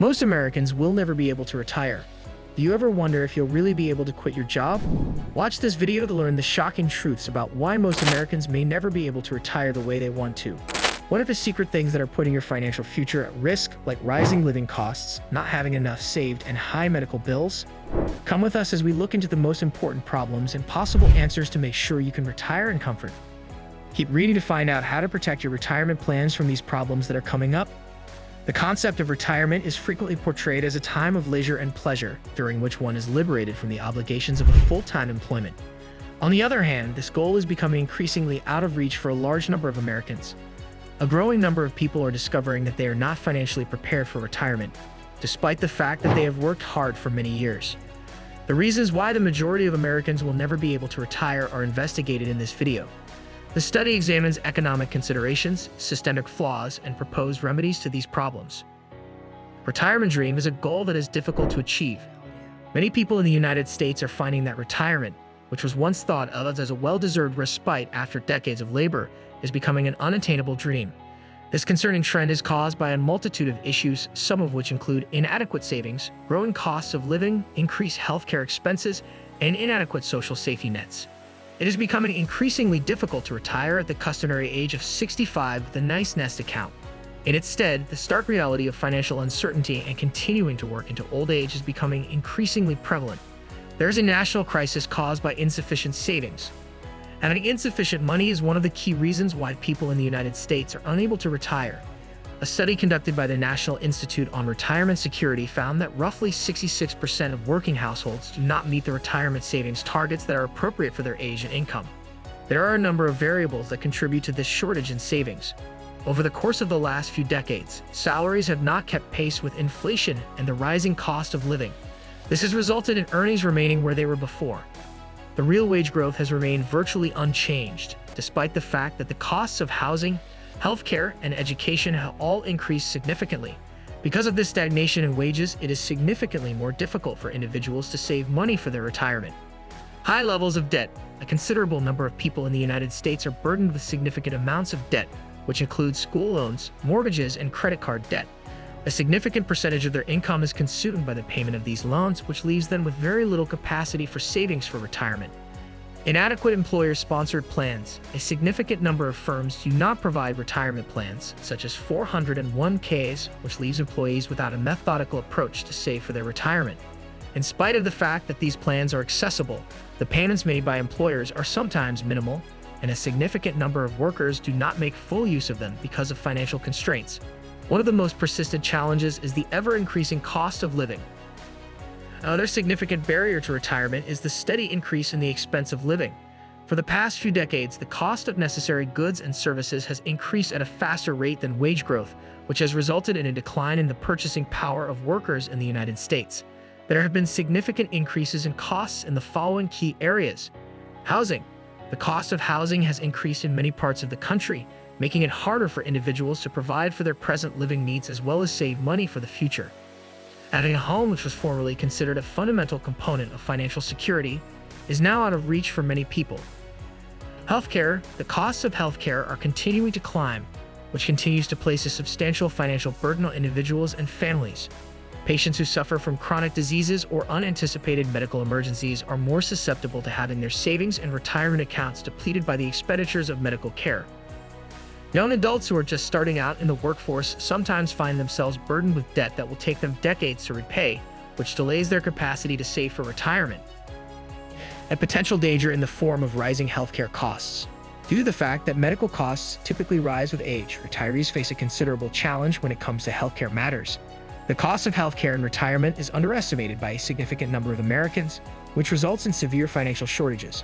Most Americans will never be able to retire. Do you ever wonder if you'll really be able to quit your job? Watch this video to learn the shocking truths about why most Americans may never be able to retire the way they want to. What are the secret things that are putting your financial future at risk, like rising living costs, not having enough saved, and high medical bills? Come with us as we look into the most important problems and possible answers to make sure you can retire in comfort. Keep reading to find out how to protect your retirement plans from these problems that are coming up. The concept of retirement is frequently portrayed as a time of leisure and pleasure, during which one is liberated from the obligations of a full-time employment. On the other hand, this goal is becoming increasingly out of reach for a large number of Americans. A growing number of people are discovering that they are not financially prepared for retirement, despite the fact that they have worked hard for many years. The reasons why the majority of Americans will never be able to retire are investigated in this video. The study examines economic considerations, systemic flaws, and proposed remedies to these problems. Retirement dream is a goal that is difficult to achieve. Many people in the United States are finding that retirement, which was once thought of as a well-deserved respite after decades of labor, is becoming an unattainable dream. This concerning trend is caused by a multitude of issues, some of which include inadequate savings, growing costs of living, increased healthcare expenses, and inadequate social safety nets. It is becoming increasingly difficult to retire at the customary age of 65 with a nice nest account. In its stead, the stark reality of financial uncertainty and continuing to work into old age is becoming increasingly prevalent. There is a national crisis caused by insufficient savings. Having insufficient money is one of the key reasons why people in the United States are unable to retire. A study conducted by the National Institute on Retirement Security found that roughly 66% of working households do not meet the retirement savings targets that are appropriate for their age and income. There are a number of variables that contribute to this shortage in savings. Over the course of the last few decades, salaries have not kept pace with inflation and the rising cost of living. This has resulted in earnings remaining where they were before. The real wage growth has remained virtually unchanged, despite the fact that the costs of housing, healthcare, and education have all increased significantly. Because of this stagnation in wages, it is significantly more difficult for individuals to save money for their retirement. High levels of debt. A considerable number of people in the United States are burdened with significant amounts of debt, which includes school loans, mortgages, and credit card debt. A significant percentage of their income is consumed by the payment of these loans, which leaves them with very little capacity for savings for retirement. Inadequate employer-sponsored plans. A significant number of firms do not provide retirement plans, such as 401ks, which leaves employees without a methodical approach to save for their retirement. In spite of the fact that these plans are accessible, the payments made by employers are sometimes minimal, and a significant number of workers do not make full use of them because of financial constraints. One of the most persistent challenges is the ever-increasing cost of living. Another significant barrier to retirement is the steady increase in the expense of living. For the past few decades, the cost of necessary goods and services has increased at a faster rate than wage growth, which has resulted in a decline in the purchasing power of workers in the United States. There have been significant increases in costs in the following key areas. Housing. The cost of housing has increased in many parts of the country, making it harder for individuals to provide for their present living needs as well as save money for the future. Having a home, which was formerly considered a fundamental component of financial security, is now out of reach for many people. Healthcare. The costs of healthcare are continuing to climb, which continues to place a substantial financial burden on individuals and families. Patients who suffer from chronic diseases or unanticipated medical emergencies are more susceptible to having their savings and retirement accounts depleted by the expenditures of medical care. Young adults who are just starting out in the workforce sometimes find themselves burdened with debt that will take them decades to repay, which delays their capacity to save for retirement. A potential danger in the form of rising healthcare costs. Due to the fact that medical costs typically rise with age, retirees face a considerable challenge when it comes to healthcare matters. The cost of healthcare in retirement is underestimated by a significant number of Americans, which results in severe financial shortages.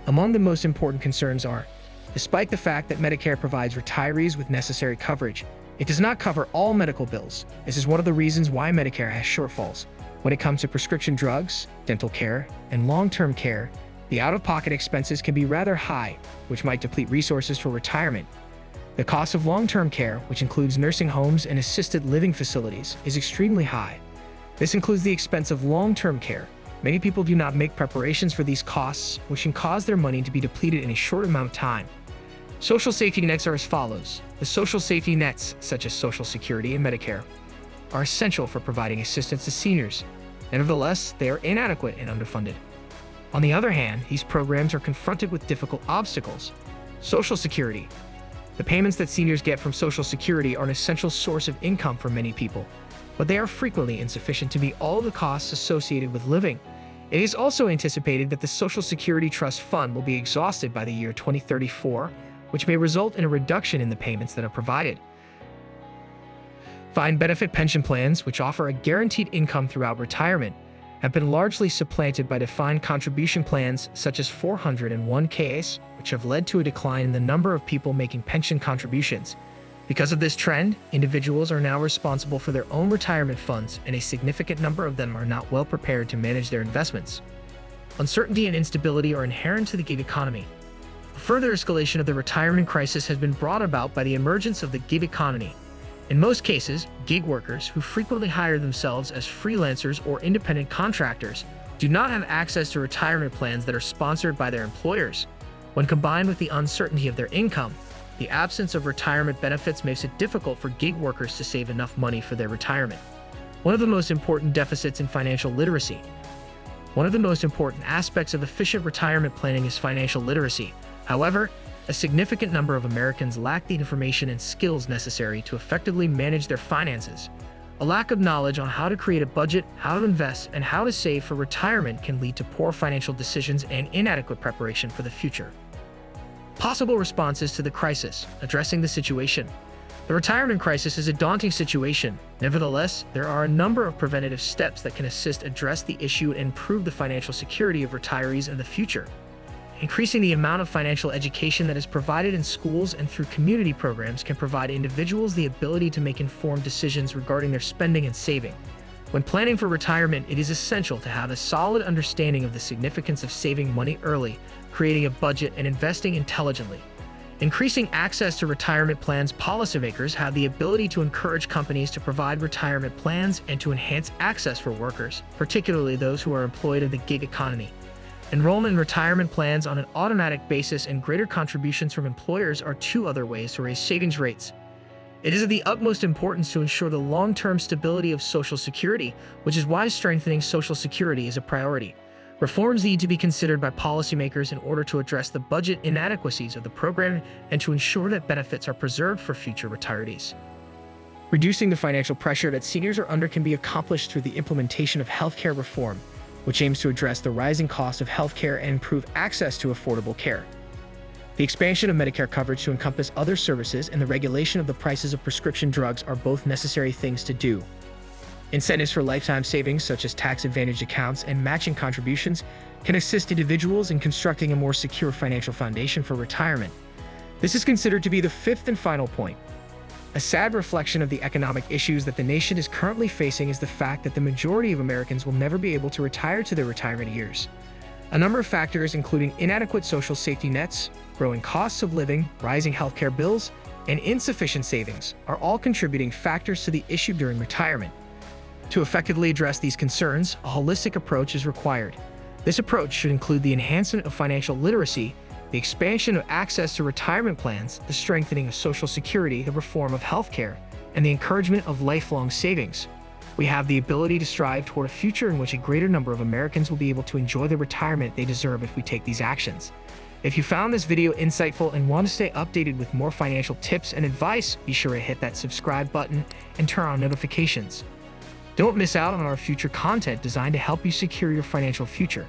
Among the most important concerns are, despite the fact that Medicare provides retirees with necessary coverage, it does not cover all medical bills. This is one of the reasons why Medicare has shortfalls. When it comes to prescription drugs, dental care, and long-term care, the out-of-pocket expenses can be rather high, which might deplete resources for retirement. The cost of long-term care, which includes nursing homes and assisted living facilities, is extremely high. This includes the expense of long-term care. Many people do not make preparations for these costs, which can cause their money to be depleted in a short amount of time. Social safety nets are as follows. The social safety nets, such as Social Security and Medicare, are essential for providing assistance to seniors. Nevertheless, they are inadequate and underfunded. On the other hand, these programs are confronted with difficult obstacles. Social Security. The payments that seniors get from Social Security are an essential source of income for many people, but they are frequently insufficient to meet all of the costs associated with living. It is also anticipated that the Social Security Trust Fund will be exhausted by the year 2034, which may result in a reduction in the payments that are provided. Defined benefit pension plans, which offer a guaranteed income throughout retirement, have been largely supplanted by defined contribution plans such as 401ks, which have led to a decline in the number of people making pension contributions. Because of this trend, individuals are now responsible for their own retirement funds, and a significant number of them are not well prepared to manage their investments. Uncertainty and instability are inherent to the gig economy. A further escalation of the retirement crisis has been brought about by the emergence of the gig economy. In most cases, gig workers, who frequently hire themselves as freelancers or independent contractors, do not have access to retirement plans that are sponsored by their employers. When combined with the uncertainty of their income, the absence of retirement benefits makes it difficult for gig workers to save enough money for their retirement. One of the most important deficits in financial literacy. One of the most important aspects of efficient retirement planning is financial literacy. However, a significant number of Americans lack the information and skills necessary to effectively manage their finances. A lack of knowledge on how to create a budget, how to invest, and how to save for retirement can lead to poor financial decisions and inadequate preparation for the future. Possible responses to the crisis. Addressing the situation. The retirement crisis is a daunting situation. Nevertheless, there are a number of preventative steps that can assist address the issue and improve the financial security of retirees in the future. Increasing the amount of financial education that is provided in schools and through community programs can provide individuals the ability to make informed decisions regarding their spending and saving. When planning for retirement, it is essential to have a solid understanding of the significance of saving money early, creating a budget, and investing intelligently. Increasing access to retirement plans. Policymakers have the ability to encourage companies to provide retirement plans and to enhance access for workers, particularly those who are employed in the gig economy. Enrollment in retirement plans on an automatic basis and greater contributions from employers are two other ways to raise savings rates. It is of the utmost importance to ensure the long-term stability of Social Security, which is why strengthening Social Security is a priority. Reforms need to be considered by policymakers in order to address the budget inadequacies of the program and to ensure that benefits are preserved for future retirees. Reducing the financial pressure that seniors are under can be accomplished through the implementation of healthcare reform, which aims to address the rising cost of healthcare and improve access to affordable care. The expansion of Medicare coverage to encompass other services and the regulation of the prices of prescription drugs are both necessary things to do. Incentives for lifetime savings, such as tax-advantaged accounts and matching contributions, can assist individuals in constructing a more secure financial foundation for retirement. This is considered to be the fifth and final point. A sad reflection of the economic issues that the nation is currently facing is the fact that the majority of Americans will never be able to retire to their retirement years. A number of factors, including inadequate social safety nets, growing costs of living, rising healthcare bills, and insufficient savings, are all contributing factors to the issue during retirement. To effectively address these concerns, a holistic approach is required. This approach should include the enhancement of financial literacy, the expansion of access to retirement plans, the strengthening of Social Security, the reform of healthcare, and the encouragement of lifelong savings. We have the ability to strive toward a future in which a greater number of Americans will be able to enjoy the retirement they deserve if we take these actions. If you found this video insightful and want to stay updated with more financial tips and advice, be sure to hit that subscribe button and turn on notifications. Don't miss out on our future content designed to help you secure your financial future.